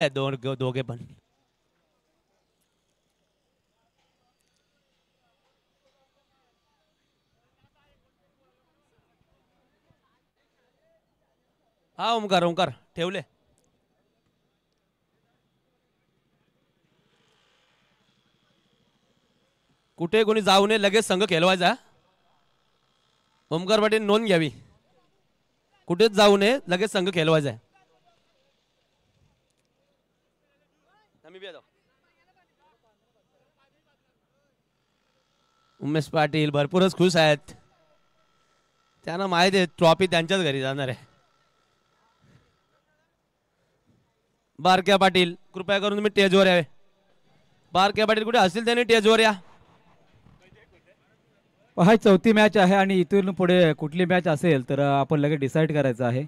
दोघे पण. हा ओमकार ओमकार ठेवले. कुठे कोणी जाऊ नये, लगेच संघ खेळवायचा. ओमकार पाटील नोंद घ्यावी. कुठेच जाऊ नये, लगेच संघ खेळवायचा आहे. उमेश पाटील भरपूरच खुश आहेत. त्यांना माहिती आहे ट्रॉफी त्यांच्याच घरी जाणार आहे. बारक्या पाटील कृपया करून तुम्ही टेजवर यावे. बारक्या पाटील कुठे असतील त्यांनी टेजवर या. हा चौथी मॅच आहे आणि इथून पुढे कुठली मॅच असेल तर आपण लगेच डिसाईड करायचं आहे.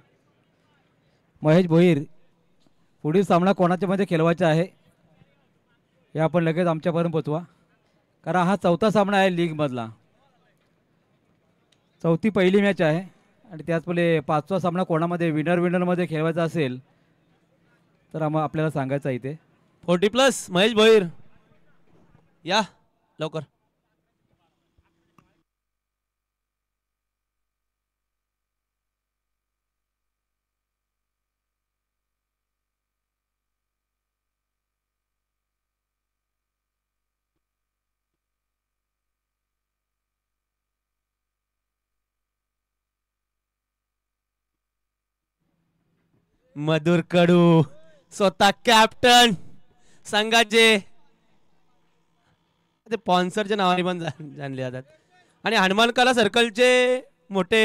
महेश भोईर पुढील सामना कोणाच्या मध्ये खेळवायचा आहे हे आपण लगेच आमच्यापर्यंत पोचवा, कारण हा चौथा सामना आहे लीग मधला. चौथी पहिली मॅच आहे आणि त्याच पहिले पाचवा सामना कोणामध्ये विनर मध्ये खेळवायचा असेल तर आपल्याला सांगायचं आहे. इथे 40+ महेश भोईर या लवकर. मधुर कडू स्वतः कॅप्टन संघाचे, ते स्पॉन्सरच्या नावाने पण जाणले जातात आणि हनुमान कला सर्कलचे मोठे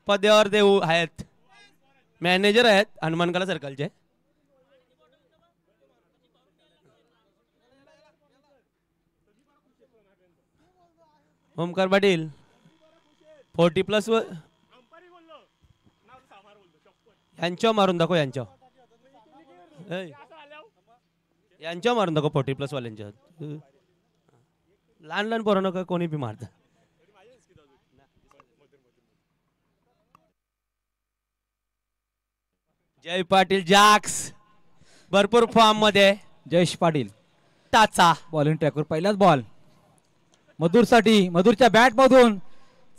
पदावर ते आहेत, मॅनेजर आहेत हनुमान कला सर्कलचे. ओमकार पाटील 40+ यांच्या मारून दाखव, यांच्या मारून दाखव 40+ वाल्यांच्या. लहान लहान पोरांना का कोणी बी मारत. जय पाटील जॅक्स भरपूर फॉर्म मध्ये. जयेश पाटील टाचा बॉलिंग ट्रॅकवर पहिलाच बॉल मधुरसाठी. मधुरच्या बॅट मधून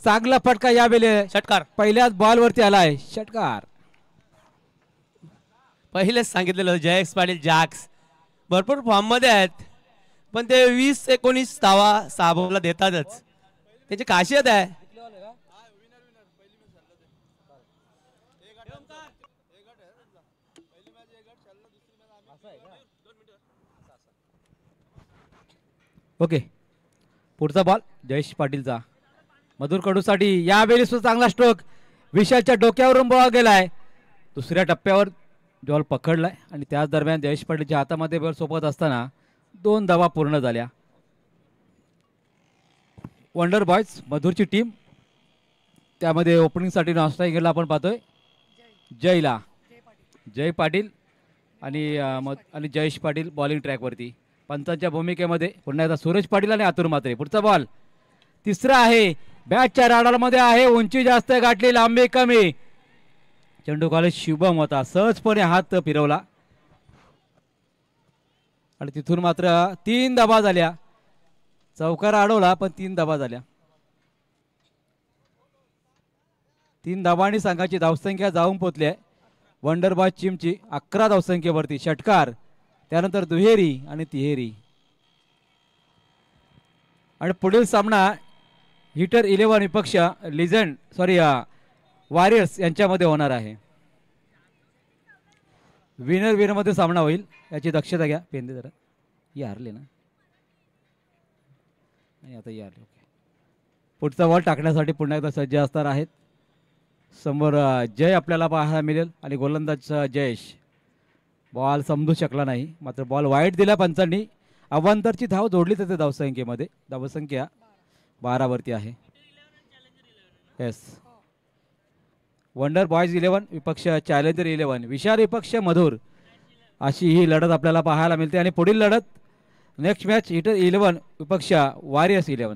चांगला फटका यावेळी षटकार पहिल्याच बॉल वरती आलाय. षटकार. पहिलेच सांगितलेलं जयेश पाटील जॅक्स भरपूर फॉर्म मध्ये आहेत, पण ते 20-19 धावा साबोला देतातच, त्याची खासियत आहे. ओके पुढचा बॉल जयेश पाटीलचा. मधुर कडूसाठी यावेळी सुद्धा चांगला स्ट्रोक. विशालच्या डोक्यावरून बॉल गेलाय. दुसऱ्या टप्प्यावर बॉल पकडलाय आणि त्याच दरम्यान जयेश पाटीलच्या हातामध्ये बॉल सोबत असताना 2 धावा पूर्ण झाल्या. वंडर बॉयज मधुरची टीम, त्यामध्ये ओपनिंगसाठी नाश्ता आपण पाहतोय जयला जय पाटील आणि जयेश पाटील बॉलिंग ट्रॅकवरती. पंचांच्या भूमिकेमध्ये पुन्हा एकदा सूरज पाटील आणि अतुल म्हात्रे. पुढचा बॉल तिसरा आहे. बॅटच्या राडामध्ये आहे. उंची जास्त गाठली, लांबी कमी. चेंडू कॉलेज शुभम होता, सहजपणे हात फिरवला आणि तिथून मात्र 3 धावा झाल्या. चौकार अडवला पण 3 धावा झाल्या. 3 धावांनी संघाची धावसंख्या जाऊन पोहोचली आहे वंडर बॉय टीमची 11 धावसंख्येवरती. षटकार, त्यानंतर दुहेरी आणि तिहेरी. आणि पुढील सामना हिटर 11 विपक्ष वॉरियर्स यांच्यामध्ये होणार आहे. विनर मध्ये सामना होईल याची दक्षता घ्या. पेंदे जरा ही हारले ना आणि आता ही हारले. ओके पुढचा बॉल टाकण्यासाठी पुन्हा एकदा सज्ज असणार आहेत. समोर जय आपल्याला पाहायला मिळेल आणि गोलंदाज जयेश. बॉल समजू शकला नाही, मात्र बॉल वाईट दिला पंचांनी. अवांतरची धाव जोडली त्याच्या धावसंख्येमध्ये. धावसंख्या 12 वरती आहे. येस वंडर बॉयज 11 विपक्ष चॅलेंजर 11. विशाल विपक्ष मधुर, अशी ही लढत आपल्याला पाहायला मिळते. आणि पुढील लढत नेक्स्ट मॅच हिटर 11 विपक्ष वॉरियर्स 11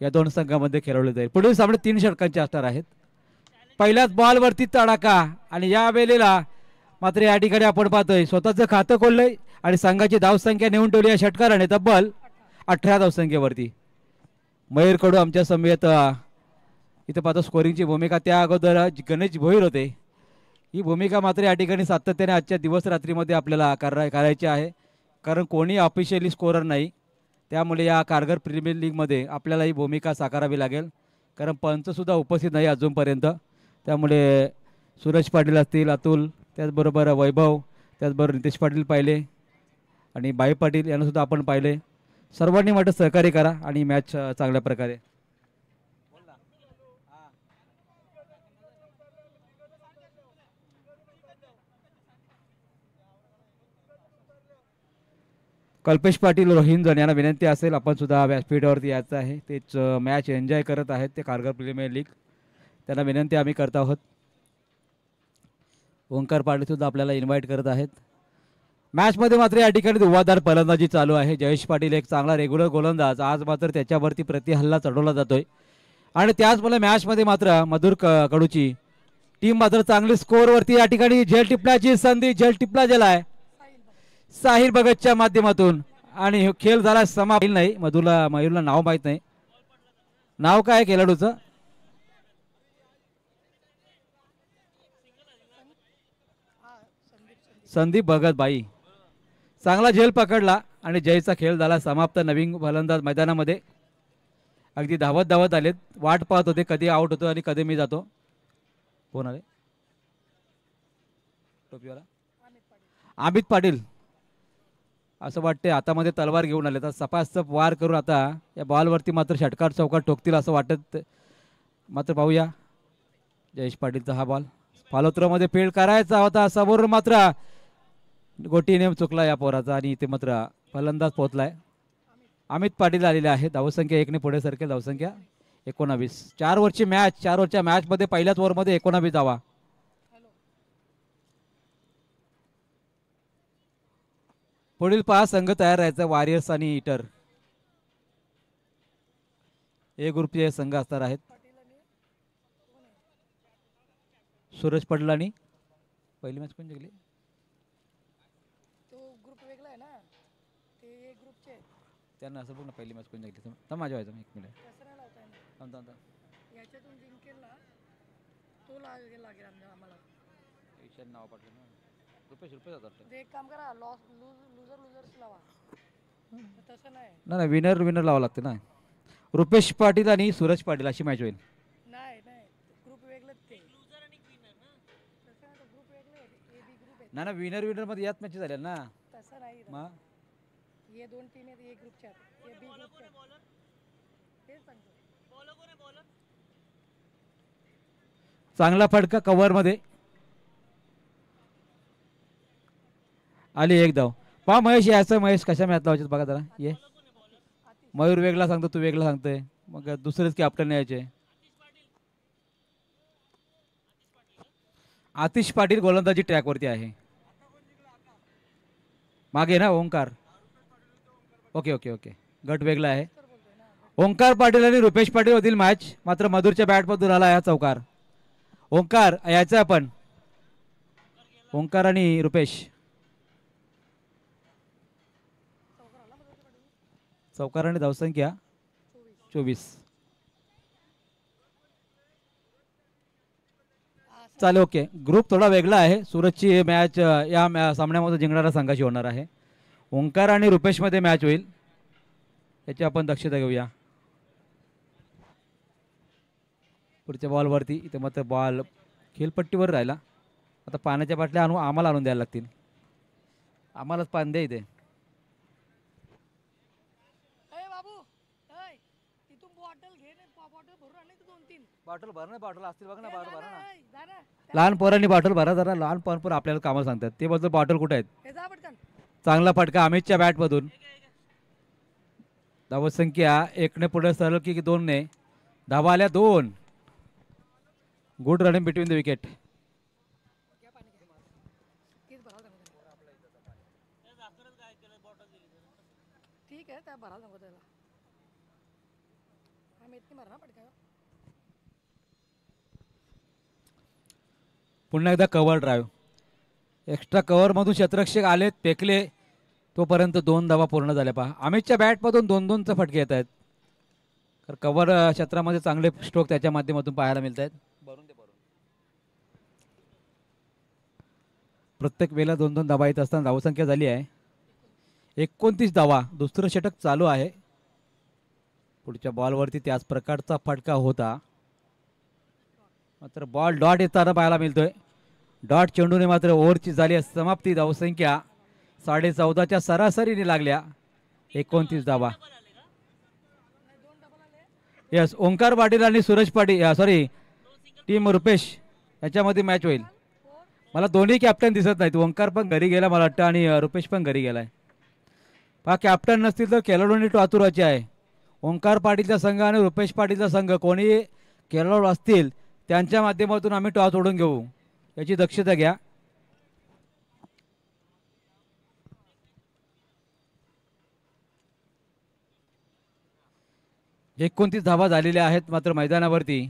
या 2 संघामध्ये खेळवले जाईल. पुढील सामने 3 षटकांचे असणार आहेत. पहिल्याच बॉलवरती तडाखा आणि या वेळेला मात्र या ठिकाणी आपण पाहतोय स्वतःचं खातं खोललंय आणि संघाची धावसंख्या नेऊन ठेवली या षटकाराने तब्बल 18 धावसंख्येवरती. मयूर कडू आमच्या समेत इथं पाहतो स्कोरिंगची भूमिका. त्या अगोदर गणेश भोईर होते. ही भूमिका मात्र या ठिकाणी सातत्याने आजच्या दिवस रात्रीमध्ये आपल्याला करायची आहे, कारण कोणी ऑफिशियली स्कोरर नाही. त्यामुळे या कारगर प्रीमियर लीगमध्ये आपल्याला ही भूमिका साकारावी लागेल, कारण पंचसुद्धा उपस्थित नाही अजूनपर्यंत. त्यामुळे सुरेश पाटील असतील, अतुल, त्याचबरोबर वैभव, त्याचबरोबर नितेश पाटील पाहिले आणि बाई पाटील यांनासुद्धा आपण पाहिले. सर्वांनी वाटत सहकार्य करा आणि मॅच चांगल्या प्रकारे. कल्पेश पाटील, रोहिंजन यांना विनंती असेल आपण सुद्धा व्यासपीठावरती यायचं आहे. तेच मॅच एन्जॉय करत आहेत ते कारगर प्रीमियर लीग. त्यांना विनंती आम्ही करत आहोत. ओंकार पाटील सुद्धा आपल्याला इन्व्हाइट करत आहेत. मॅचमध्ये मात्र या ठिकाणी धुवाधार फलंदाजी चालू आहे. जयेश पाटील एक चांगला रेग्युलर गोलंदाज, आज मात्र त्याच्यावरती प्रतिहल्ला चढवला जातोय. आणि त्याचमुळे मॅचमध्ये मात्र मधुर कडूची टीम मात्र चांगली स्कोअरवरती या ठिकाणी झेल टिपण्याची संधी. झेल टिपला गेलाय साहिल भगतच्या माध्यमातून आणि खेळ झाला समाप्त. नाही मयूरला नाव माहित नाही. नाव काय खेळाडूचं? संदीप भगत बाई. चांगला झेल पकडला आणि जयचा खेळ झाला समाप्त. नवीन फलंदाज मैदानामध्ये अगदी धावत धावत आलेत. वाट पाहत होते कधी आउट होतो आणि कधी मी जातो. कोण आले? टोपीवाला अमित पाटील असं वाटते हातामध्ये तलवार घेऊन आले. तर सपासप वार करून आता या बॉलवरती मात्र षटकार चौकार ठोकतील असं वाटत. मात्र पाहूया जयेश पाटीलचा हा बॉल फॉलोथ्रोमध्ये फील्ड करायचा होता. समोर मात्र गोटीने चुकला या पोराचा आणि इथे मात्र फलंदाज पोहोचलाय. अमित पाटील आलेले आहे. धावसंख्या 1ने पुढे सरकेल. धावसंख्या 19. 4 ओव्हरची मॅच. 4 ओव्हरच्या मॅचमध्ये पहिल्याच ओव्हरमध्ये 19 धावा. पुढील 5 संघ तयार राहायचा. वॉरियर्स आणि इटर ए ग्रुपचे संघ असणार आहेत. सुरेश पाटील आणि पहिली मॅच कोण जिंकली? त्यांना असं बघ ना पहिली मॅच कोण जिंकली. तर माझ्या व्हायचं एक मिनिट. नाव पाठवलं ना रुपेश जातात. एक काम करा लूजर लावा. तसं नाही विनर लावा लागते ना. रुपेश पाटील आणि सूरज पाटील अशी मॅच होईल. नाही ग्रुप वेगळंच ते. लूजर आणि विनर ना. तसं नाही ग्रुप वेगळे ए बी ग्रुप आहे ना. विनर मध्ये याच मॅच झाल्या ना. तसं नाही मग हे दोन टीम आहेत. ए ग्रुपच्या ए बी ग्रुपच्या. तेच सांगतो. बॉलर कोण आहे बॉलर? चांगला फटका कव्हर मध्ये आली एक धाव. पहा महेश यायचं. महेश कशा मॅच लावायचे बघा जरा. ये मयूर वेगळा सांगतो, तू वेगळा सांगतोय. मग दुसरेच कॅप्टन यायचे. आतिश पाटील गोलंदाजी ट्रॅकवरती आहे. मागे ना ओंकार. ओके ओके ओके गट वेगळा आहे. ओंकार पाटील आणि रुपेश पाटील होतील मॅच. मात्र मधुरच्या बॅटमधून आला हा चौकार. ओंकार यायचं आपण. ओंकार आणि रुपेश. चौकार आणि धावसंख्या 24. चालेल ओके. ग्रुप थोडा वेगळा आहे. सुरतची मॅच या सामन्यामध्ये जिंकणारा संघाशी होणार आहे. ओंकार आणि रुपेश मध्ये मॅच होईल. याची आपण दक्षता घेऊया. पुढच्या बॉलवरती इथे मात्र बॉल खेळपट्टीवर राहिला. आता पाण्याच्या बाटल्या आम्हाला आणून द्यायला लागतील. आम्हालाच पाणी द्या इथे. बॉटल असतील बघ ना. भरा ना. लहान पोरांनी बॉटल भरा जरा. लहान पोर आपल्याला कामाला सांगतात. ते बोलतो बॉटल कुठे आहेत. चांगला फटका अमितच्या बॅट मधून. धावसंख्या 1ने पुढे सरळ की 2ने धावा आल्या. 2. Good running between the wicket. ठीक आहे त्या भरायला नको त्याला. पुन्हा एकदा कव्हर ड्राईव्ह. एक्स्ट्रा कव्हरमधून क्षेत्ररक्षक आलेत, फेकले, तोपर्यंत 2 धावा पूर्ण झाल्या. पहा अमितच्या बॅटमधून 2-2चे फटके येत आहेत. तर कव्हर क्षेत्रामध्ये चांगले स्ट्रोक त्याच्या माध्यमातून पाहायला मिळत आहेत. प्रत्येक वेळेला 2-2 धावा येत असताना धावसंख्या झाली आहे 29 धावा. दुसरं षटक चालू आहे. पुढच्या बॉलवरती त्याच प्रकारचा फटका होता, मात्र बॉल डॉट येताना पाहायला मिळतोय. डॉट चेंडूने मात्र ओव्हरची झाली समाप्ती. धावसंख्या 14.5च्या सरासरीने लागल्या 29 धावा. यस, ओंकार पाटील आणि सूरज पाटील, सॉरी टीम रुपेश याच्यामध्ये मॅच होईल. मला दोन्ही कॅप्टन दिसत नाहीत. ओंकार पण घरी गेला मला वाटतं आणि रुपेश पण घरी गेलाय. पहा कॅप्टन नसतील तर खेळाडूंनी टॉचुराचे आहे. ओंकार पाटीलचा संघ आणि रुपेश पाटीलचा संघ कोणी खेळाडू असतील त्यांच्या माध्यमातून आम्ही टॉस ओढून घेऊ, याची दक्षता घ्या. एकोणतीस धावा झालेल्या आहेत. मात्र मैदानावरती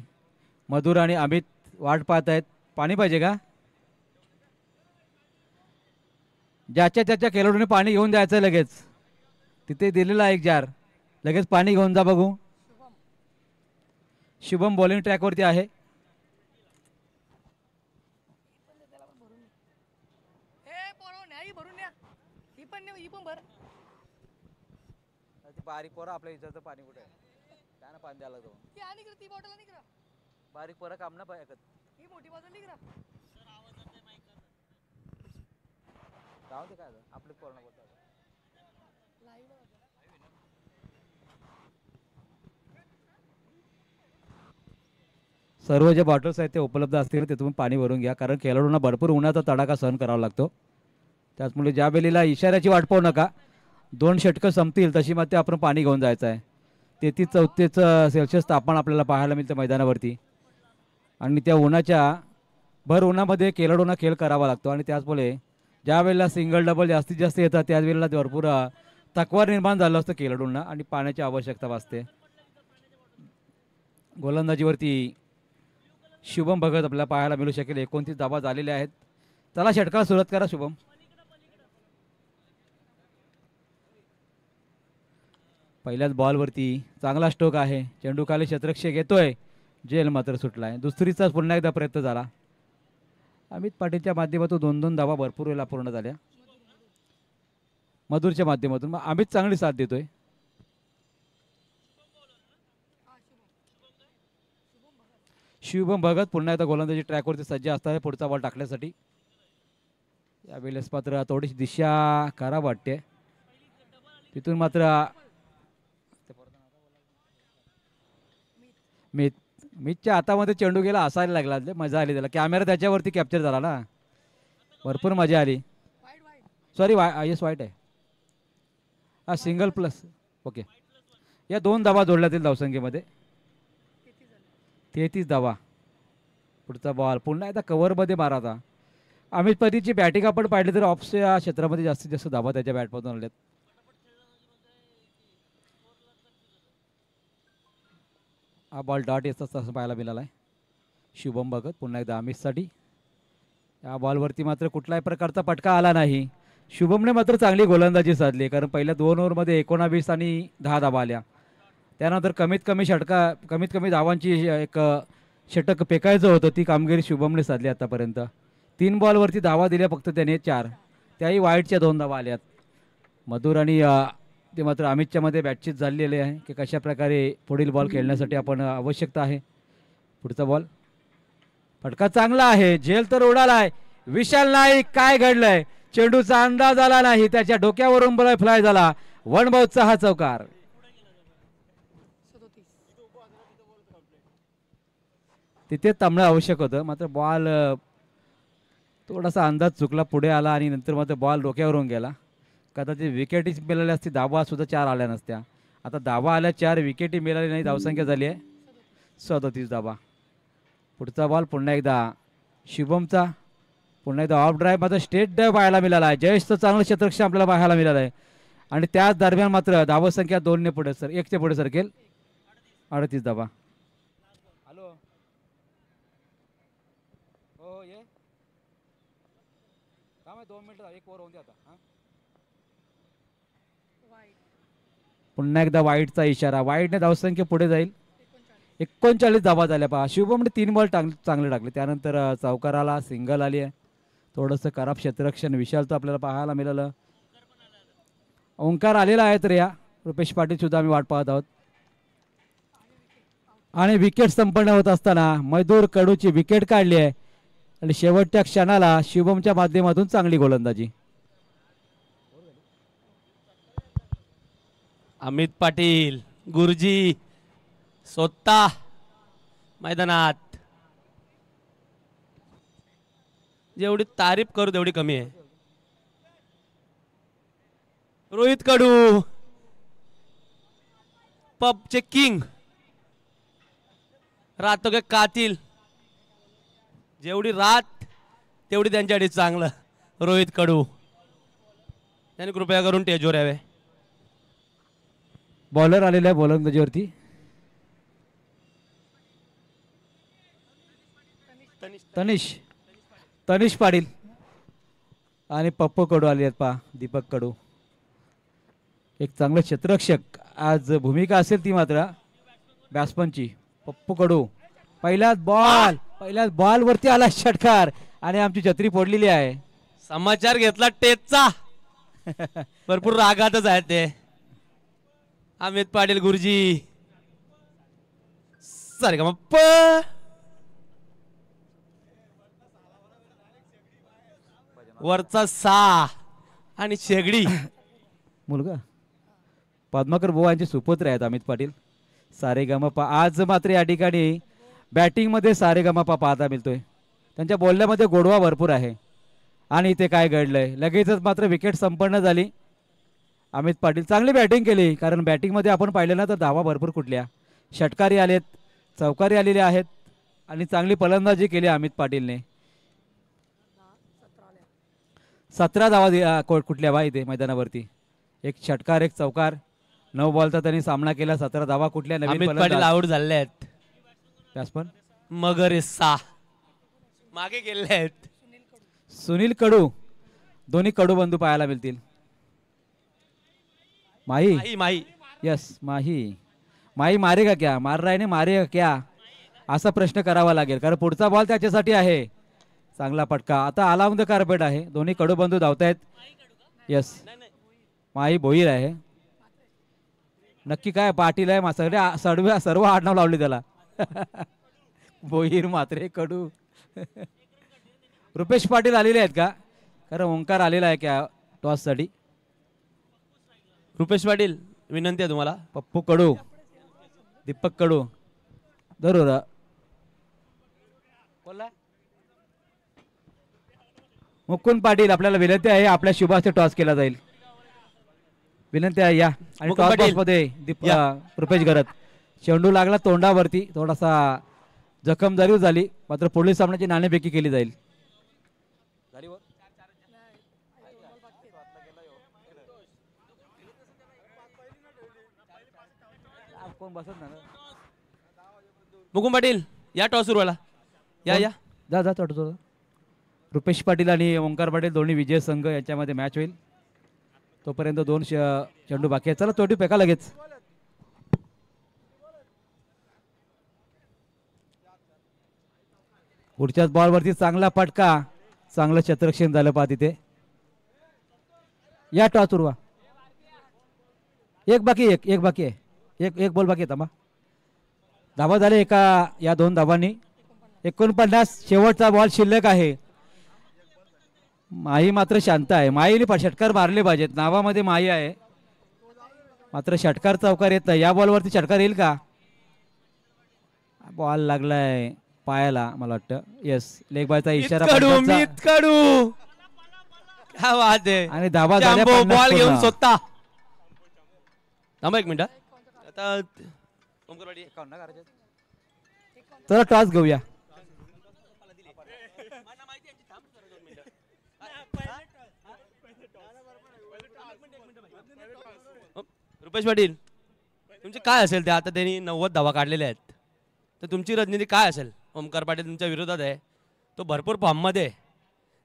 मधुर आणि अमित वाट पाहत आहेत. पाणी पाहिजे का? ज्याच्या त्याच्या खेळाडूने पाणी घेऊन द्यायचं लगेच. तिथे दिलेला एक जार, लगेच पाणी घेऊन जा बघू. शुभम बॉलिंग ट्रॅकवरती आहे. बारीक पोरं आपल्या इथं पाणी कुठे आहे? त्यानं पाणी द्यायला लागतो. बारीक पोरं काम ना पाहिजे. जाऊ दे काय आपले पोरं बोलतात. सर्व जे बॉटल्स आहेत ते उपलब्ध असतील तिथून पाणी भरून घ्या, कारण खेळाडूंना भरपूर उन्हाचा तडाखा सहन करावा लागतो. त्याचमुळे ज्या वेळेला इशाऱ्याची वाट पाहू नका. 2 षटकं संपतील तशी मात्र आपण पाणी घेऊन जायचं आहे. 33-34 सेल्सिअस तापमान आपल्याला पाहायला मिळतं मैदानावरती आणि त्या उन्हाच्या भर उन्हामध्ये खेळाडूंना खेळ करावा लागतो. आणि त्याचमुळे ज्या वेळेला सिंगल डबल जास्तीत जास्त येतात त्याच वेळेला भरपूर थकवा निर्माण झालं असतं खेळाडूंना आणि पाण्याची आवश्यकता भासते. गोलंदाजीवरती शुभम भगत आपल्याला पाहायला मिळू शकेल. 29 धावा झालेल्या आहेत. चला षटकाला सुरुवात करा शुभम. पहिल्याच बॉलवरती चांगला स्ट्रोक आहे. चेंडू खाली क्षेत्ररक्षक येतोय, जेल मात्र सुटलाय. दुसरीचाच पुन्हा एकदा प्रयत्न झाला. अमित पाटीलच्या माध्यमातून 2-2 धावा भरपूर वेळेला पूर्ण झाल्या. मधुरच्या माध्यमातून मग अमित चांगली साथ देतोय. शुभम भगत पुन्हा एकदा गोलंदाजी ट्रॅकवरती सज्ज असतात पुढचा बॉल टाकण्यासाठी. यावेळेस मात्र थोडीशी दिशा खराब वाटते. तिथून मात्र मीच्या हातामध्ये चेंडू गेला, हसायला लागला. मजा आली त्याला. कॅमेरा त्याच्यावरती कॅप्चर झाला ना, भरपूर मजा आली. सॉरी येस वाईट आहे. हा सिंगल प्लस. ओके, या 2 धावा जोडल्या जातील धावसंख्येमध्ये. 33 धावा. पुढचा बॉल पुन्हा एकदा कव्हरमध्ये मारायचा. अमित पाटीलची बॅटिंग आपण पाहिली तर ऑफच्या क्षेत्रामध्ये जास्तीत जास्त धावा त्याच्या बॅटमधून आल्यात. हा बॉल डॉट येतच असं पाहायला मिळाला आहे. शुभम भगत पुन्हा एकदा अमितसाठी. या बॉलवरती मात्र कुठल्याही प्रकारचा फटका आला नाही. शुभमने मात्र चांगली गोलंदाजी साधली, कारण पहिल्या 2 ओव्हरमध्ये 19 आणि 10 धावा आल्या. त्यानंतर कमीत कमी धावांची एक षटक फेकायचं होतं, ती कामगिरी शुभमने साधली आतापर्यंत. 3 बॉलवरती धावा दिल्या फक्त त्याने 4, त्याही वाईटच्या 2 धावा आल्यात. मधुर आणि ते मात्र अमितच्या मध्ये बॅटचीत झालेले आहे की कशा प्रकारे पुढील बॉल खेळण्यासाठी आपण आवश्यकता आहे. पुढचा बॉल फटका चांगला आहे. झेल तर उडालाय. विशाल नाईक काय घडलंय? चेंडूचा अंदाज आला नाही, त्याच्या डोक्यावरून बॉल फ्लाय झाला. 1 बाउटचा हा चौकार. तिथे थांबणं आवश्यक होतं, मात्र बॉल थोडासा अंदाज चुकला, पुढे आला आणि नंतर मात्र बॉल डोक्यावरून गेला. कदाचित विकेटीच मिळाल्या असती, धावा सुद्धा 4 आल्या नसत्या. आता धावा आल्या 4, विकेटी मिळाली नाही, धावसंख्या झाली आहे 37 धावा. पुढचा बॉल पुन्हा एकदा शुभमचा. पुन्हा एकदा ऑफ ड्राईव्ह, मात्र स्टेट ड्राईव्ह पाहायला मिळाला आहे. जयेशचं चांगलं क्षेत्ररक्षण आपल्याला पाहायला मिळालं आहे. आणि त्याच दरम्यान मात्र धावसंख्या 2 पुढे 1 पुढे सरकेल. 38 धावा. हॅलो हो ये काम पुन्हा एकदा वाईटचा इशारा. वाईटने धावसंख्या पुढे जाईल. 39 धावा झाल्या पहा. शुभमने 3 बॉल चांगले टाकले. त्यानंतर चौकाराला सिंगल आली आहे. थोडंसं खराब क्षेत्ररक्षण विशालचं आपल्याला पाहायला मिळालं. ओंकार आलेला आहे तर या रुपेश पाटील सुद्धा आम्ही वाट पाहत आहोत. आणि विकेट संपन्न होत असताना मधुर कडूची विकेट काढली आहे आणि शेवटच्या क्षणाला शुभमच्या माध्यमातून चांगली गोलंदाजी. अमित पाटील गुरुजी स्वतः मैदानात. जेवढी तारीफ करू तेवढी कमी आहे. रोहित कडू पबचे किंग, राहतो के कातील. जेवढी रात तेवढी त्यांच्यासाठी चांगलं. रोहित कडू त्यांनी कृपया करून टेजवर यावे. बॉलर आलेला आहे गोलंदाजीवरती. तनिष पाटील आणि पप्पू कडू आले आहेत पहा. दीपक कडू एक चांगलं क्षेत्ररक्षक. आज भूमिका असेल ती मात्र बॅट्समनची. पप्पू कडू पहिल्याच बॉल वरती आला षटकार आणि आमची छत्री फोडलेली आहे. समाचार घेतला टेचचा. भरपूर रागातच आहे ते. अमित पाटील गुरुजी सरे का प वरचा सा आणि शेगडी. मुलगा पद्माकर बुवा यांचे सुपुत्र आहेत अमित पाटील. सारेगमपा आज मात्र या ठिकाणी बॅटिंग मध्ये सारेगमपा पाहता मिळतोय. त्यांच्या बोलण्यामध्ये गोडवा भरपूर आहे. आणि इथे काय घडलंय लगेचच मात्र विकेट संपन्न झाली. अमित पाटील चांगली बॅटिंग केली. कारण बॅटिंग मध्ये आपण पाहिलं ना तर धावा भरपूर कुठल्या षटकारी आलेत, चौकारी आलेले आहेत आणि चांगली फलंदाजी केली अमित पाटीलने. 17 धावा कुठल्या बा इथे मैदानावरती. एक षटकार एक चौकार. 9 बॉलचा त्यांनी सामना केला. 17 धावा कुठल्या. नवीन अमित पाटील आउट झाले आहेत. बॅट्समन मगर सा मागे गेले आहेत. सुनील कडू दोन्ही कडू बंधू पाहायला मिळतील. माही माही यस माही मारेगा क्या, मार रहा है ना मारेगा क्या असा प्रश्न करावा लागेल. कारण पुढचा बॉल त्याच्यासाठी आहे. चांगला पटका. आता अलाउंग द कार्पेट आहे. दोन्ही कडू बंधू धावतायत. यस माही भोईर आहे. नक्की काय पाटील आहे. सर्व आडनाव लावले त्याला. भोईर मात्रे कडू. रुपेश पाटील आलेले आहेत का. कारण ओंकार आलेला आहे क्या टॉस साठी. रुपेश पाटील विनंती आहे तुम्हाला. पप्पू कडू दीपक कडू जरूर मुकुंद पाटील आपल्याला विनंती आहे. आपल्या शुभाचे टॉस केला जाईल. विनंती आहे या. आणि टॉस बॉक्स मध्ये रुपेश गरत. चेंडू लागला तोंडावरती. थोडासा जखम जरूर झाली. मात्र पुढील सामन्याची नाणेफेकी केली जाईल. मुकुंद पाटील या टॉस सुरू झाला. या या जा थोडं. रुपेश पाटील आणि ओंकार पाटील दोन्ही विजय संघ यांच्यामध्ये मॅच होईल. तोपर्यंत 2 चेंडू बाकी आहेत. चला तोटी फेका लगेच. पुढच्याच बॉलवरती चांगला फटका. चांगलं क्षेत्ररक्षण झालं पहा तिथे. या टॉस उरवा. एक बाकी आहे. एक बॉल बाकी आहे. थांबा. धावा झाले एका या 2 धावांनी. 49 शेवटचा बॉल शिल्लक आहे. माही मात्र शांत आहे. माहीने षटकार मारले पाहिजेत. नावामध्ये माही आहे मात्र षटकार चौकार येत नाही. या बॉलवरती षटकार येईल का. बॉल लागलाय पायाला मला वाटतं. येस लेग बायचा इशारा. आणि धावा झाल्या. बॉल घेऊन स्वतः. थांबा 1 मिनिट. आता चला टॉस घेऊया. रुपेश पाटील तुमचे काय असेल ते. आता त्यांनी 90 धावा काढलेल्या आहेत. तर तुमची रणनीती काय असेल. ओमकार पाटील तुमच्या विरोधात आहे. तो भरपूर फॉर्ममध्ये.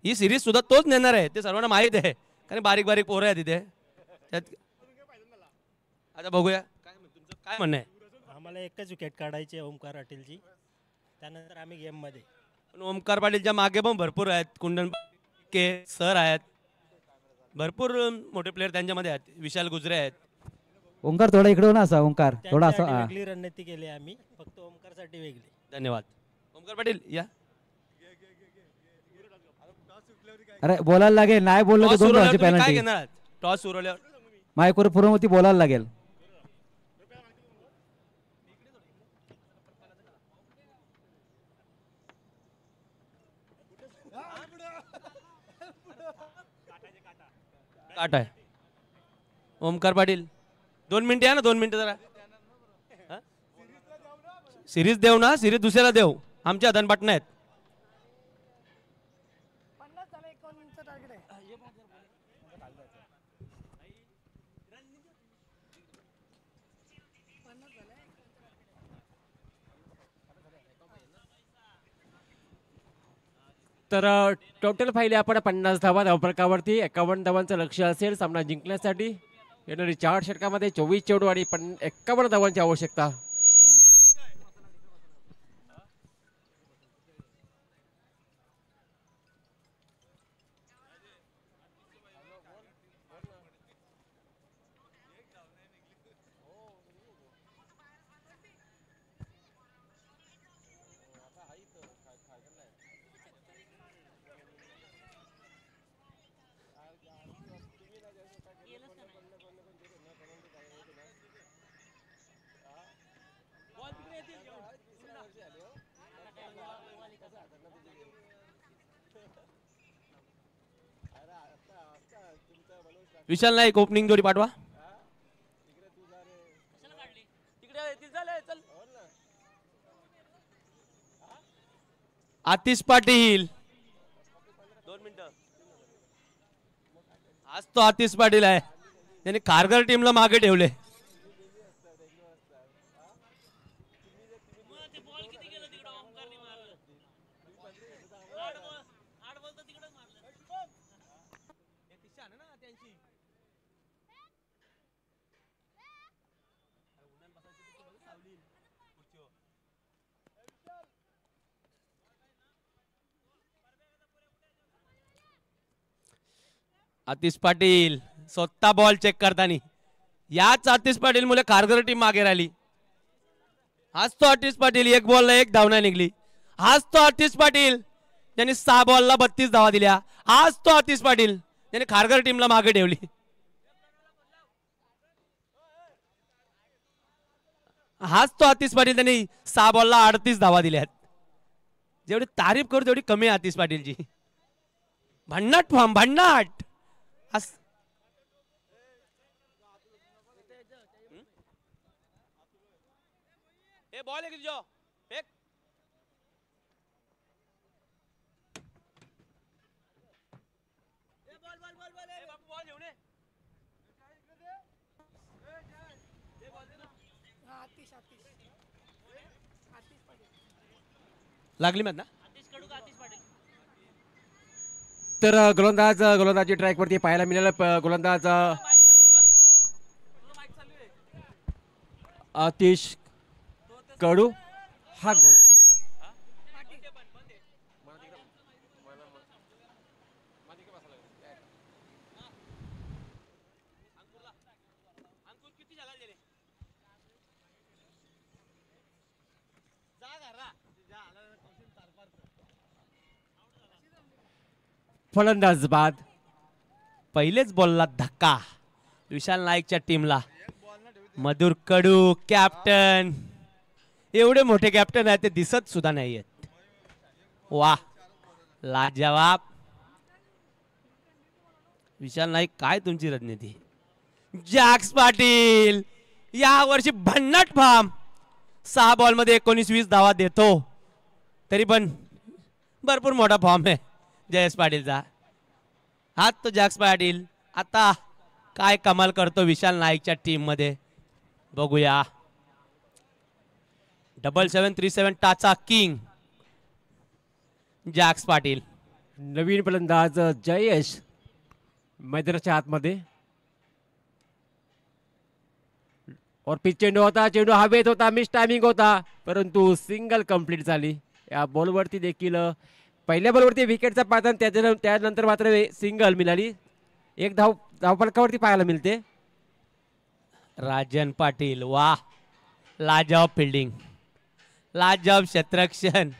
ही सिरीज सुद्धा तोच नेणार आहे, ते सर्वांना माहीत आहे, कारण बारीक बारीक पोरं आहेत तिथे त्यात. आता बघूया तुमचं काय म्हणणं आहे. आम्हाला एकच विकेट काढायची आहे ओमकार पाटीलची, त्यानंतर आम्ही गेममध्ये. पण ओमकार पाटीलच्या मागे पण भरपूर आहेत, कुंदन के सर आहेत, भरपूर मोठे प्लेयर त्यांच्यामध्ये आहेत, विशाल गुजरे आहेत. ओंकार थोडा इकडे हो ना, असा ओंकार थोडा त्यांच्यासाठी असा. वेगळी रणनीती केली आम्ही, फक्त ओमकारसाठी वेगळी. धन्यवाद. ओमकार पाटील या. अरे बोलायला लागेल, नाही बोललं तर टॉस 2 उरवल्यावर धावांची तुम्ही काय पेनल्टी. घेणार आहात? टॉस उरवल्यावर मायकोर पूर्वमती बोलायला लागेल. काट आहे. ओमकार पाटील 2 मिनिटं या ना, 2 मिनिटं जरा. सिरीज देऊ ना, सिरीज दुसऱ्याला देऊ, आमच्या हातान आहेत. तर टोटल फाईले आपण 50 धावा धावफलकावरती 51 धावांचं लक्ष असेल सामना जिंकण्यासाठी. येणारी 4 षटकामध्ये 24 चेंडू आणि 51 धावांची आवश्यकता. विशाल नाईक ओपनिंग जोडी पाठवा. आतिश पाटील 2 मिनिटं. आज तो आतिश पाटील आहे, त्याने खारघर टीमला मागे ठेवले. आतिश पाटील स्वतः बॉल चेक करताना, याच आतिश पाटील मुले खारघर टीम मागे राहिली. हाच तो आतिश पाटील, 1 बॉलला 1 धाव नाही निघली. हाच तो आतिश पाटील ज्यांनी 6 बॉलला 32 धावा दिल्या. हाच तो आतिश पाटील ज्यांनी खारघर टीमला मागे ठेवली. हाच तो आतिश पाटील त्यांनी 6 बॉलला 38 धावा दिल्यात. जेवढी तारीफ करू तेवढी कमी आहे आतिश पाटीलची. भन्नाट फॉर्म, भन्नाट. बॉल एक जो एक बॉल घेऊन लागली मॅच ना. तर गोलंदाजी ट्रॅक वरती पाहायला मिळालं. गोलंदाज आतिश कडू हा गोल फलंदाज बाद. पहिलेच बॉलला धक्का विशाल नाईकच्या टीमला. मधुर कडू कॅप्टन, एवढे मोठे कॅप्टन आहेत ते दिसत सुद्धा नाहीयेत. वा, लाजवाब. विशाल नाईक काय तुमची रणनीती. जॅक्स पाटील या वर्षी भन्नाट फॉर्म. 6 बॉल मध्ये 19-20 धावा देतो, तरी पण भरपूर मोठा फॉर्म आहे जयेश पाटीलचा. हाच तो जॅक्स पाटील आता काय कमाल करतो विशाल नाईकच्या टीम मध्ये बघूया. 7737 टाचा किंग जॅक्स पाटील. नवीन फलंदाज जयेश मैदानाच्या आतमध्ये. और पिच चेंडू होता, चेंडू हवेत होता, मिस टायमिंग होता, परंतु सिंगल कंप्लीट झाली. या बॉलवरती देखील पहिल्या बॉलवरती विकेटचा पातन, त्यानंतर मात्र सिंगल मिळाली. एक धावफलकावरती पाहायला मिळते. राजन पाटील वा, लाजवाब फिल्डिंग, लाजवाब क्षेत्ररक्षण.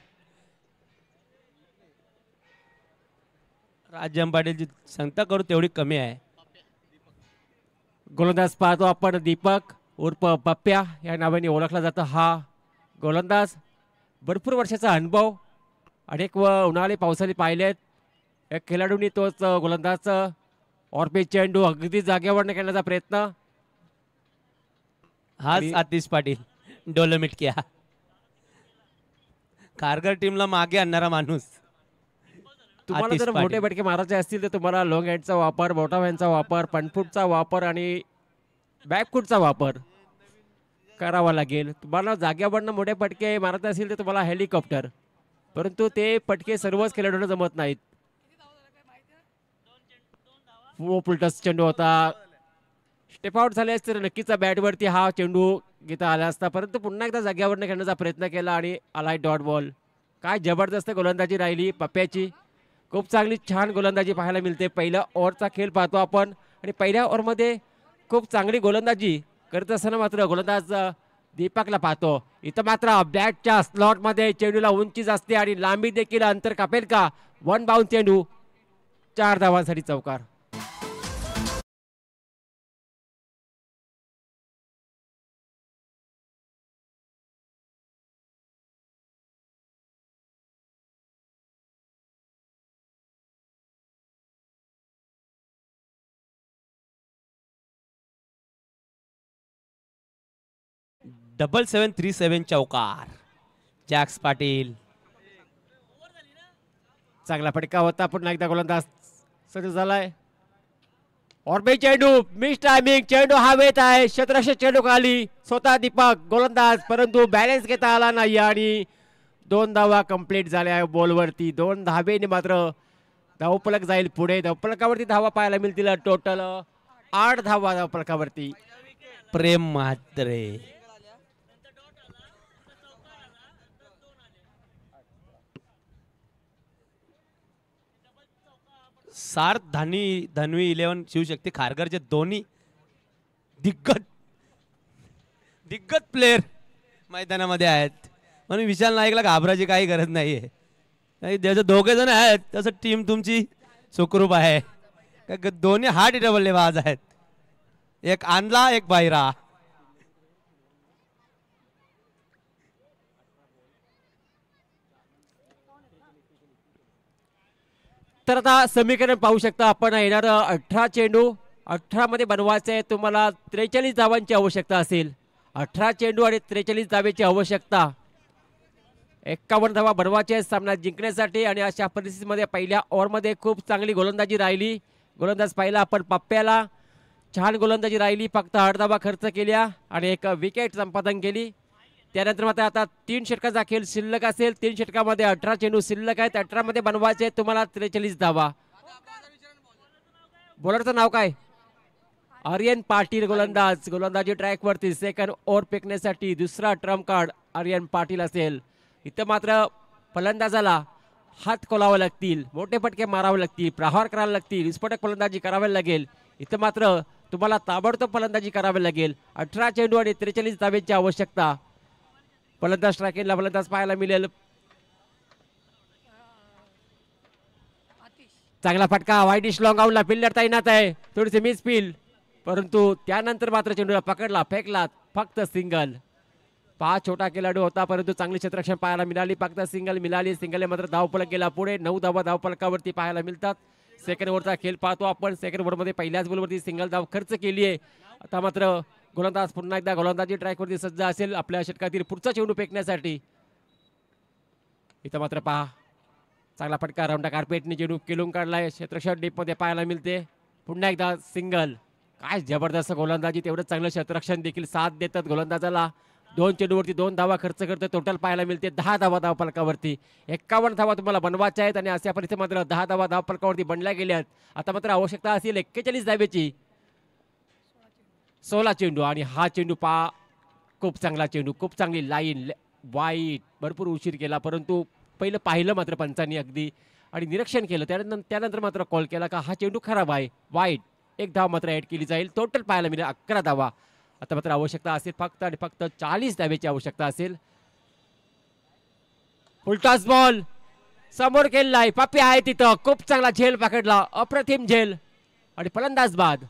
राजन पाटीलची सांगता करू तेवढी कमी आहे. गोलंदाज पाहतो आपण दीपक उर्फ पप्प्या या नावाने ओळखला जातो. हा गोलंदाज भरपूर वर्षाचा अनुभव, अनेक उन्हाळी पावसाळी पाहिलेत. एक खेळाडूंनी तोच गोलंदाज ऑर्पिच चेंडू अगदी जागेवर करण्याचा प्रयत्न. हाच आतिश पाटील डोलोमिट किया, कारगर टीमला मागे आणणारा माणूस. तुम्हाला आतिश जर पाटील. मोठे फटके मारायचे असतील तर तुम्हाला लॉंग हँडचा वापर, बॉटम हँडचा वापर, पनफूटचा वापर आणि बॅकफूटचा वापर करावा लागेल. तुम्हाला जाग्यावरनं मोठे फटके मारत असतील तर तुम्हाला हेलिकॉप्टर, परंतु ते फटके सर्वच खेळाडूंना जमत नाहीत. पुलटस चेंडू होता, स्टेप आउट झाले असते तर नक्कीच बॅटवरती हा चेंडू घेता आला असता, परंतु पुन्हा एकदा जाग्यावरनं खेळण्याचा प्रयत्न केला आणि आलाय डॉट बॉल. काय जबरदस्त गोलंदाजी राहिली पप्प्याची. खूप चांगली छान गोलंदाजी पाहायला मिळते. पहिल्या ओव्हरचा खेळ पाहतो आपण आणि पहिल्या ओव्हरमध्ये खूप चांगली गोलंदाजी करत असताना मात्र गोलंदाज दीपकला पाहतो. इथं मात्र बॅटच्या स्लॉटमध्ये चेंडूला उंची असते आणि लांबी देखील अंतर कापेल का. वन बाउंड चेंडू, 4 धावांसाठी चौकार. डबल 737 चौकार जॅक्स पाटील. चांगला फटका होता, पुन्हा एकदा गोलंदाज सज्ज झालाय. ऑर्बे चेंडू मिस टायमिंग, चेंडू हवेत आहे, क्षेत्ररक्षक चेंडू खाली, स्वतः दीपक गोलंदाज, परंतु बॅलन्स घेता आला नाही आणि 2 धावा कंप्लीट झाल्या बॉलवरती. 2 धावेने मात्र धावफलक जाईल पुढे. धावफलकावरती धावा पाहायला मिळतील टोटल 8 धावा धावफलकावरती. प्रेम म्हात्रे, सार्थ धन्वी 11 शिवशक्ती खारघरचे दोन्ही दिग्गज प्लेयर मैदानामध्ये आहेत, म्हणून विशाल नाईकला घाबरायची काही गरज नाहीये. जसं 2 जण आहेत तसं टीम तुमची सुखरूप आहे. दोन्ही हार्ड हिटेबल बल्लेबाज आहेत, एक आंधळा एक बाहिरा. तर आता समीकरण पाहू शकता आपण. येणार 18 चेंडू, 18 मध्ये बनवायचे तुम्हाला 43 धावांची आवश्यकता असेल. 18 चेंडू आणि 43 धावेची आवश्यकता. 51 धावा बनवायचे सामना जिंकण्यासाठी. आणि अशा परिस्थितीमध्ये पहिल्या ओव्हरमध्ये खूप चांगली गोलंदाजी राहिली. गोलंदाज पाहिला आपण पप्प्याला, छान गोलंदाजी राहिली. फक्त 8 धावा खर्च केल्या आणि 1 विकेट संपादन केली. त्यानंतर मात्र आता 3 षटकाचा खेळ शिल्लक असेल. 3 षटकामध्ये 18 चेंडू शिल्लक आहेत. 18 मध्ये बनवायचे तुम्हाला 43 धावा. बॉलरचं नाव काय? आर्यन पाटील गोलंदाज. गोलंदाजी ट्रॅक वरती सेकंड ओव्हर फेकण्यासाठी दुसरा ट्रम्प कार्ड आर्यन पाटील असेल. इथं मात्र फलंदाजाला हात खोलावे लागतील, मोठे फटके मारावे लागतील, प्रहार करावे लागतील, विस्फोटक फलंदाजी करावी लागेल. इथं मात्र तुम्हाला ताबडतोब फलंदाजी करावी लागेल. 18 चेंडू आणि 43 धावेची आवश्यकता. फलंदाज ट्रॅकिंगला फलंदाज पाहायला मिळेल. चांगला फटका, वाईट डिश लॉंग आउटला, फिल्डर तैनात आहे. थोडीशी मिस फील्ड, परंतु त्यानंतर मात्र चेंडूला पकडला, फेकला, फक्त सिंगल. 5 छोटा खेळाडू होता, परंतु चांगली क्षेत्ररक्षण पाहायला मिळाली. फक्त सिंगल मिळाली. सिंगलने मात्र धावफलक गेला पुढे. 9 धावा धावफलकावरती पाहायला मिळतात. सेकंड ओव्हरचा खेळ पाहतो आपण. सेकंड ओव्हरमध्ये पहिल्याच बॉलवरती सिंगल धाव खर्च केली आहे. आता मात्र गोलंदाज पुन्हा एकदा गोलंदाजी ट्रॅकवरती सज्ज असेल आपल्या षटकातील पुढचा चेंडू फेकण्यासाठी. इथं मात्र पहा, चांगला फटका, राऊंडा कार्पेटने चेंडू केलून काढलाय. क्षेत्ररक्षण डीपमध्ये पाहायला मिळते. पुन्हा एकदा सिंगल. काय जबरदस्त गोलंदाजी, तेवढं चांगलं क्षेत्ररक्षण देखील साथ देतात गोलंदाजाला. 2 चेंडूवरती 2 धावा खर्च करतो. टोटल पाहायला मिळते 10 धावा धावफलकावरती. 51 धावा तुम्हाला बनवायच्या आहेत आणि अशा परिस्थितीत मात्र 10 धावा धावफलकावरती बनल्या गेल्यात. आता मात्र आवश्यकता असेल 41 धावेची. 16 चेंडू आणि हा चेंडू खूप चांगला चेंडू, खूप चांगली लाईन वाईट. भरपूर उशीर केला परंतु पहिलं पाहिलं मात्र पंचांनी अगदी आणि निरीक्षण केलं. त्यानंतर मात्र कॉल केला का हा चेंडू खराब आहे, वाईट. 1 धाव मात्र ऍड केली जाईल. टोटल पाहायला मिळेल 11 धावा. आता मात्र आवश्यकता असेल फक्त आणि फक्त 40 धावेची आवश्यकता असेल. फुलटॉस बॉल समोर केलाय. पापी आहे तिथं, खूप चांगला झेल पकडला, अप्रतिम झेल आणि फलंदाज बाद.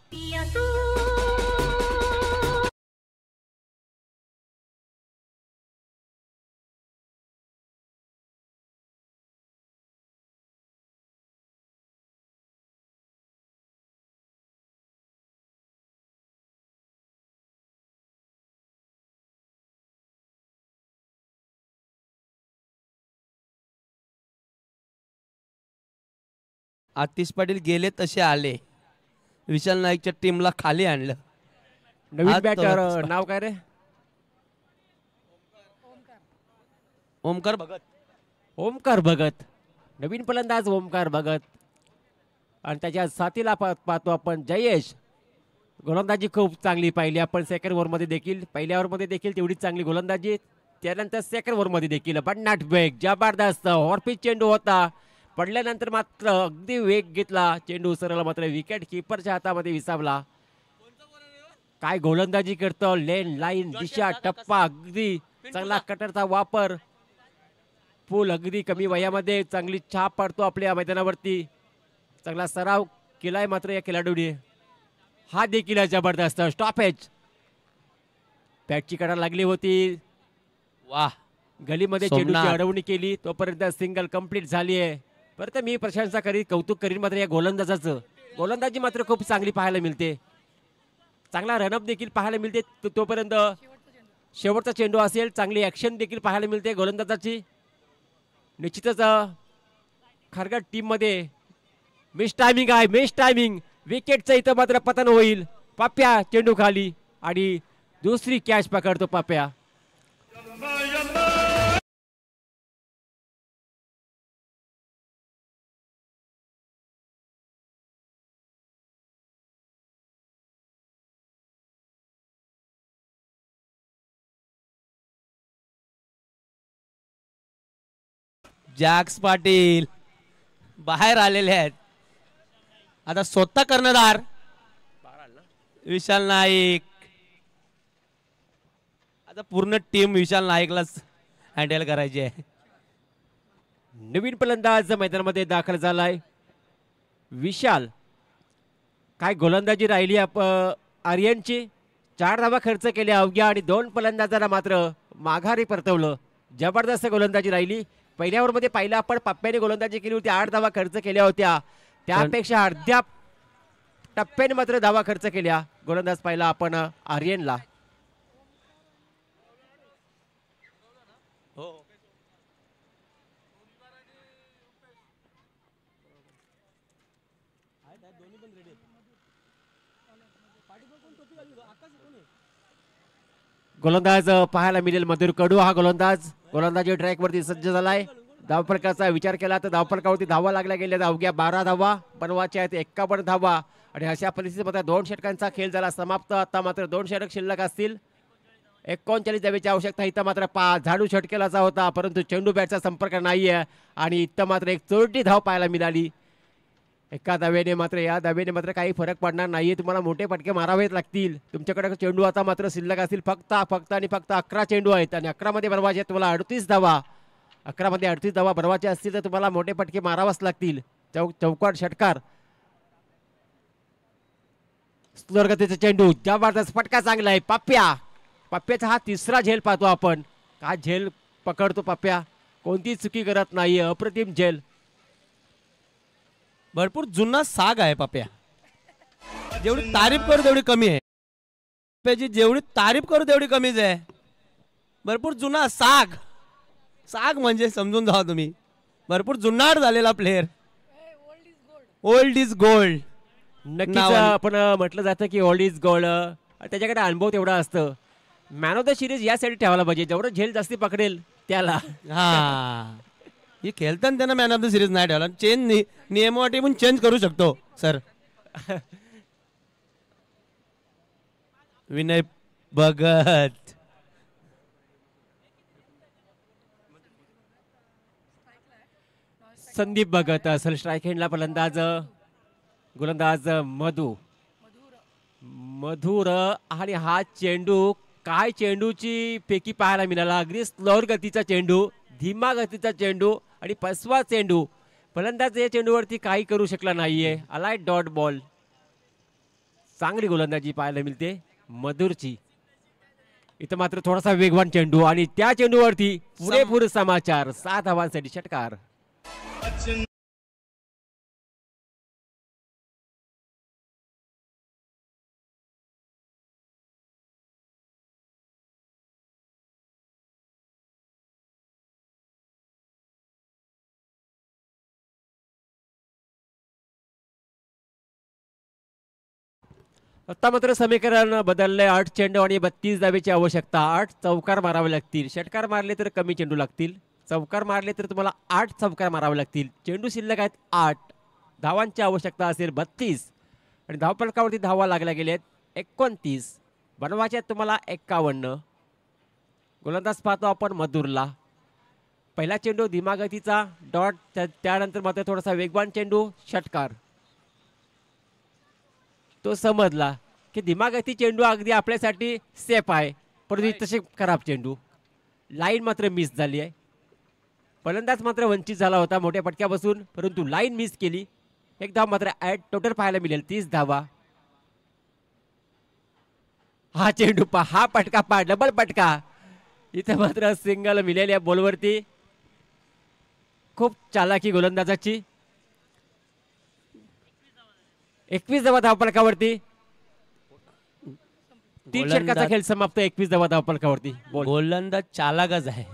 आतिश पाटील गेले तसे आले. विशाल नाईकच्या टीमला खाली आणलं. नवीन आज बॅटर तो- नाव काय रे? ओमकार भगत. ओमकार भगत, नवीन फलंदाज ओमकार भगत आणि त्याच्या साथीला पाहतो आपण जयेश. गोलंदाजी खूप चांगली पाहिली आपण सेकंड ओव्हरमध्ये देखील. पहिल्या ओव्हरमध्ये देखील तेवढीच चांगली गोलंदाजी. त्यानंतर सेकंड ओव्हरमध्ये देखील बन्नाट वेग, जबरदस्त हॉर्पिच चेंडू होता. पडल्यानंतर मात्र अगदी वेग घेतला चेंडू, सरळ मात्र विकेट किपरच्या हातामध्ये विसावला. काय गोलंदाजी करतो, लेन लाईन दिशा टप्पा, अगदी चांगला कटरचा वापर, पूल अगदी कमी वयामध्ये चांगली छाप पाडतो आपल्या मैदानावरती. चांगला सराव केलाय मात्र या खेळाडूने. हा देखील जबरदस्त स्टॉपेज. बॅटची कडा लागली होती, वाह, गलीमध्ये सोमनाथ. चेंडूची अडवणी केली, तोपर्यंत सिंगल कंप्लीट झाली आहे. परत मी प्रशंसा करीन, कौतुक करीन मात्र या गोलंदाजाचं. गोलंदाजी मात्र खूप चांगली पाहायला मिळते, चांगला रनअप देखील पाहायला मिळते. तोपर्यंत शेवटचा चेंडू असेल, चांगली ऍक्शन देखील पाहायला मिळते गोलंदाजाची. निश्चितच खारघर टीम मध्ये मिस टायमिंग आहे, मिस टायमिंग. विकेटचं इथं मात्र पतन होईल. पाप्या चेंडू खाली आणि दुसरी कॅच पकडतो पाप्या. जॅक्स पाटील बाहेर आलेले आहेत. आता स्वतः कर्णधार विशाल नाईक. आता पूर्ण टीम विशाल नाईकलाच हँडल करायची आहे. नवीन फलंदाज मैदानामध्ये दाखल झालाय विशाल. काय गोलंदाजी राहिली आर्यनची. 4 धावा खर्च केल्या अवघ्या आणि 2 फलंदाजांना मात्र माघारी परतवलं. जबरदस्त गोलंदाजी राहिली. पहिल्या ओव्हरमध्ये पाहिलं आपण पप्प्याने गोलंदाजी केली होती, 8 धावा खर्च केल्या होत्या. त्यापेक्षा अर्ध्या टप्प्याने मात्र धावा खर्च केल्या. गोलंदाज पाहिला आपण आर्यनला. गोलंदाज पाहायला मिळेल मधुर कडू. हा गोलंदाजी ट्रॅक वरती सज्ज झालाय. धावफलकाचा विचार केला तर धावफलकावरती धावा लागल्या गेल्या अवघ्या 12 धावा बनवायच्या आहेत, 51 धावा. आणि अशा परिस्थितीमध्ये 2 षटकांचा खेळ झाला समाप्त. आता मात्र 2 षटक शिल्लक असतील. 39 धावेची आवश्यकता. इथं मात्र झाडू षटकेलाचा होता परंतु चेंडू बॅटचा संपर्क नाहीये आणि इथं मात्र एक चोरटी धाव पाहायला मिळाली. एका धावेने मात्र या धावेने मात्र काही फरक पडणार नाहीये. तुम्हाला मोठे फटके मारावेच लागतील. तुमच्याकडे चेंडू आता मात्र शिल्लक असतील फक्त आणि फक्त 11 चेंडू आहेत आणि 11 मध्ये बनवायचे तुम्हाला 38 धावा. 11 मध्ये 38 धावा बनवायचे असतील तर तुम्हाला मोठे फटके मारावाच लागतील. चौकाट षटकार. गतीचा चेंडू, जबरदस्त फटका चांगला आहे. पाप्याचा हा तिसरा झेल पाहतो आपण. का झेल पकडतो पाप्या, कोणती चुकी करत नाहीये, अप्रतिम झेल. भरपूर जुना साग आहे पाप्या. जेवढी तारीफ करू तेवढी कमी आहे. पाप्याची जेवढी तारीफ करू तेवढी कमीच आहे. भरपूर जुना साग. साग म्हणजे समजून जावा तुम्ही. भरपूर जुनाट झालेला प्लेअर. Old is gold. नक्कीच आपण म्हटलं जातं की ओल्ड इज गोल्ड. त्याच्याकडे अनुभव तेवढा असतं. मॅन ऑफ द सिरीज यासाठी ठेवायला पाहिजे, जेवढं झेल जास्ती पकडेल त्याला. हा हे खेळताना त्यांना मॅन ऑफ द सिरीज नाही ठेवला. चेंज नियमावटी पण चेंज करू शकतो सर. विनय भगत संदीप भगत असेल स्ट्राईक हँडला. गोलंदाज मधुर आणि हा चेंडू, काय चेंडूची फेकी पाहायला मिळाला. अगदी स्लोअर गतीचा चेंडू, धीमा गतीचा चेंडू आणि फसवा चेंडू. फलंदाज या चेंडूवरती काही करू शकला नाहीये. आलाय डॉट बॉल. चांगली गोलंदाजी पाहायला मिळते मधुरची. इथं मात्र थोडासा वेगवान चेंडू आणि त्या चेंडूवरती पुरेपूर समाचार. 7 धावांसाठी षटकार. आता मात्र समीकरण बदलले. 8 चेंडू आणि 32 धावेची आवश्यकता. 8 चौकार मारावे लागतील. षटकार मारले तर कमी चेंडू लागतील. चौकार मारले तर तुम्हाला 8 चौकार मारावे लागतील. चेंडू शिल्लक आहेत 8. धावांची आवश्यकता असेल 32 आणि धावफलकावरती धावा लागल्या गेल्यात 29. बनवायचे आहेत तुम्हाला 51. गोलंदाज पाहतो आपण मधुरला. पहिला चेंडू धीमा गतीचा डॉट, त्यानंतर मात्र थोडासा वेगवान चेंडू षटकार. तो समजला की धीमागती चेंडू अगदी आपल्यासाठी सेफ आहे, परंतु तसे खराब चेंडू. लाईन मात्र मिस झाली आहे. फलंदाज मात्र वंचित झाला होता मोठ्या फटक्यापासून, परंतु लाईन मिस केली. एक धाव मात्र ॲट टोटल पाहायला मिळेल 30 धावा. हा चेंडू पा, हा पटका पा, डबल पटका. इथे मात्र सिंगल मिळेल या बॉलवरती. खूप चालाकी गोलंदाजाची. 21 धावा धावफलकावरती. 3 षटकाचा खेळ समाप्त. 21 धावा धावफलकावरती. गोलंदाज चालाकच आहे,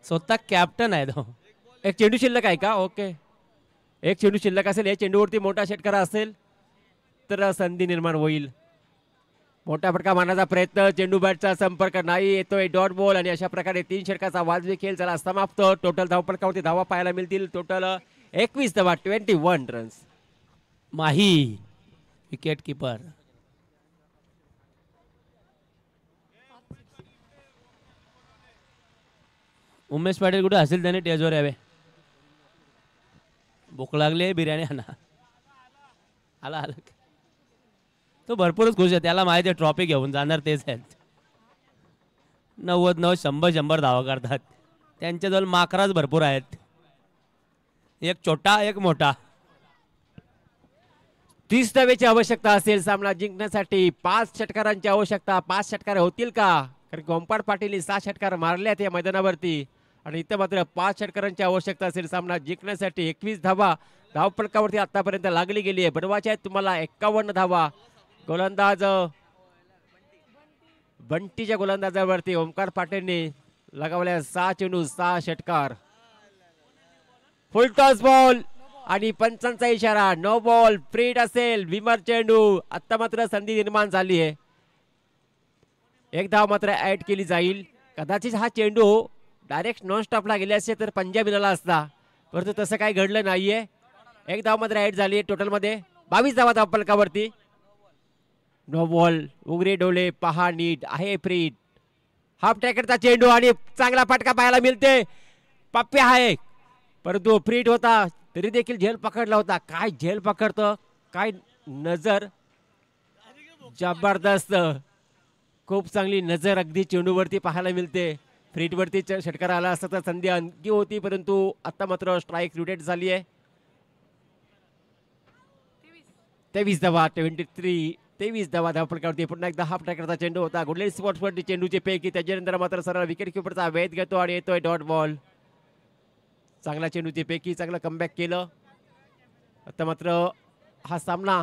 स्वतः कॅप्टन आहे तो. एक चेंडू शिल्लक आहे का? ओके, एक चेंडू शिल्लक असेल. या चेंडूवरती मोठा षटकार असेल तर संधी निर्माण होईल. मोठा फटका मारण्याचा प्रयत्न, चेंडू बॅटचा संपर्क नाही. येतोय डॉट बॉल आणि अशा प्रकारे 3 षटकाचा वाजवी खेळ झाला समाप्त. टोटल धावफलकावरती धावा पाहायला मिळतील. टोटल 21 धावा, 21 रन्स. माही विकेट कीपर. उमेश पाटील कुठे असेल त्याने टेजवर यावे. भूक लागली, बिर्याणी आणा. आला आला. तो भरपूरच खुश आहे, त्याला माहिती आहे ट्रॉफी घेऊन जाणार तेच आहेत. 90 100 धावा करतात. त्यांच्याजवळ माकराच भरपूर आहेत, एक छोटा एक मोठा. 30 धावेची आवश्यकता असेल सामना जिंकण्यासाठी. 5 षटकारांची आवश्यकता. 5 षटकार होतील का? कारण गोंपाळ पाटील 6 षटकार मारल्यात या मैदानावरती आणि इथं मात्र 5 षटकारांची आवश्यकता असेल सामना जिंकण्यासाठी. 21 धावा धावफलकावरती आतापर्यंत लागली गेली आहे. बनवायच्या आहेत तुम्हाला 51 धावा. गोलंदाज बंटीच्या गोलंदाजावरती ओमकार पाटीलने लगावल्या 6 चेंडू 6 षटकार. फुल टॉस बॉल आणि पंचांचा इशारा. नो बॉल, फ्रीट असेल. विमर चेंडू. आता मात्र संधी निर्माण झाली आहे. एक धाव मात्र ऍड केली जाईल. कदाचित हा चेंडू डायरेक्ट नॉन स्टॉपला गेले असते तर पंजा मिळाला असता, परंतु तसं काही घडलं नाहीये. एक धाव मात्र ऍड झाली. टोटलमध्ये 22 धावा धावफलकावरती. No ball. उघडे डोळे पहा नीट. आहे फ्रीट. हाफ ट्रॅकरचा चेंडू आणि चांगला फटका पाहायला मिळते. पप्पे आहे, परंतु फ्रीट होता तरी देखील झेल पकडला होता. काय झेल पकडतं, काय नजर, जबरदस्त. खूप चांगली नजर अगदी चेंडूवरती पाहायला मिळते. फ्रीटवरती षटकार आला असता तर संधी आणखी होती, परंतु आता मात्र स्ट्राईक रोटेट झाली आहे. 23 धावा, 23 धावा धावफलकावरती. पुन्हा एकदा हाफ ट्रॅकरचा चेंडू होता. गुडलेट स्पॉट्सवरती चेंडूचे पैकी. त्याच्यानंतर मात्र सरळ विकेट किपरचा वेध घेतो आणि येतोय डॉट बॉल. चांगला चेंडूचे पैकी, चांगलं कमबॅक केलं. आता मात्र हा सामना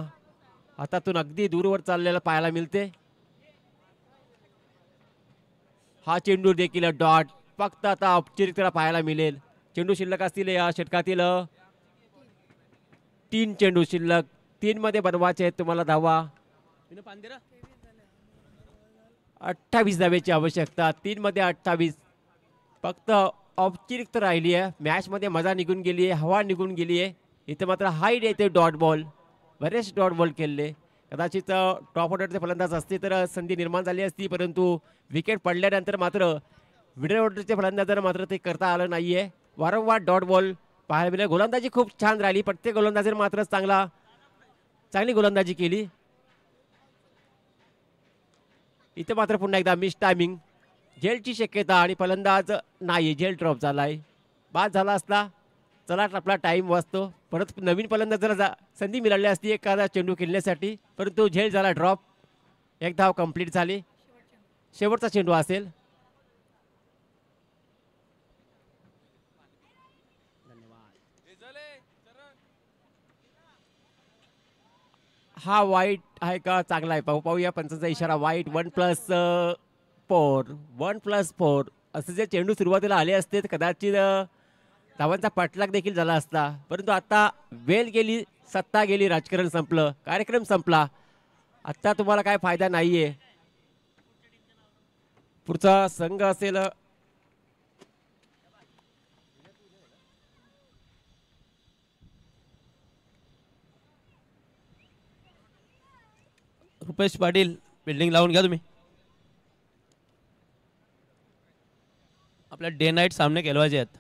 हातातून अगदी दूरवर चाललेला पाहायला मिळते. हा चेंडू देखील डॉट. फक्त आता औपचारिकता पाहायला मिळेल. चेंडू शिल्लक असतील या षटकातील 3 चेंडू शिल्लक. 3 मध्ये बनवायचे आहेत तुम्हाला धावा. 28 धावेची आवश्यकता, 3 मध्ये 28. फक्त औपचारिकता राहिली आहे, मॅचमध्ये मजा निघून गेली आहे, हवा निघून गेली आहे. इथे मात्र हाईट येते डॉट बॉल, बरेच डॉट बॉल खेळले. कदाचित टॉप ऑर्डरचे फलंदाज असते तर संधी निर्माण झाली असती, परंतु विकेट पडल्यानंतर मात्र मिडल ऑर्डरचे फलंदाजांना मात्र ते करता आलं नाही आहे. वारंवार डॉट बॉल पाहायला मिळाले. गोलंदाजी खूप छान राहिली, प्रत्येक गोलंदाजीने मात्र चांगली गोलंदाजी केली. इथे मात्र पुन्हा एकदा मिस टायमिंग, झेलची शक्यता आणि फलंदाज नाही, झेल ड्रॉप झालाय. बाद झाला असता, चला आपला टाइम वाचतो, परत नवीन फलंदाजाला संधी मिळाली असती एखादा चेंडू खेळण्यासाठी, परंतु झेल झाला ड्रॉप. एक धाव कंप्लीट झाली, शेवटचा चेंडू असेल. हा वाईट आहे का चांगला आहे पाहूया. पंचांचा इशारा वाईट. 1+4 असे जे चेंडू सुरुवातीला आले असते तर कदाचित धावांचा पाठलाग देखील झाला असता, परंतु आता वेळ गेली, सत्ता गेली, राजकारण संपलं, कार्यक्रम संपला. आता तुम्हाला काय फायदा नाहीये. पुढचा संघ असेल रुपेश पाटील, बिल्डिंग लावून घ्या तुम्ही. आपल्या डे नाईट सामने खेळवायचे आहेत.